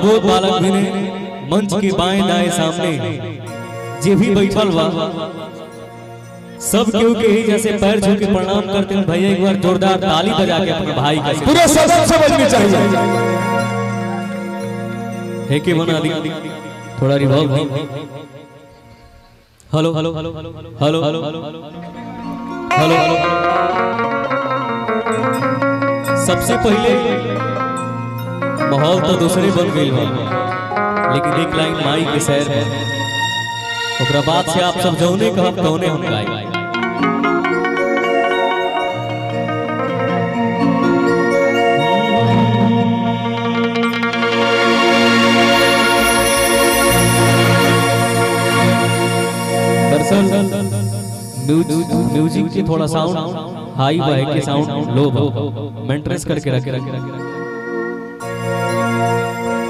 प्रबोध बालक भी ने मंच के बाएं दाएं सामने जे भी बैठल बा सब केहू के ही जैसे पैर छू के प्रणाम करते हैं। भैया एक बार जोरदार ताली बजा के अपने भाई का पूरे सदन समझनी चाहिए। है कि बना दी थोड़ा रिवॉल्व भी। Hello hello hello hello hello hello hello. सबसे पहले माहौल तो दूसरे बन गई बा, लेकिन एक लाइन माई के शहर है ओकरा बाद से आप सब जौने कहब तौने हम गाई। म्यूजिक के थोड़ा साउंड हाई बा के साउंड लो बा, मेंटेनेंस करके रखे।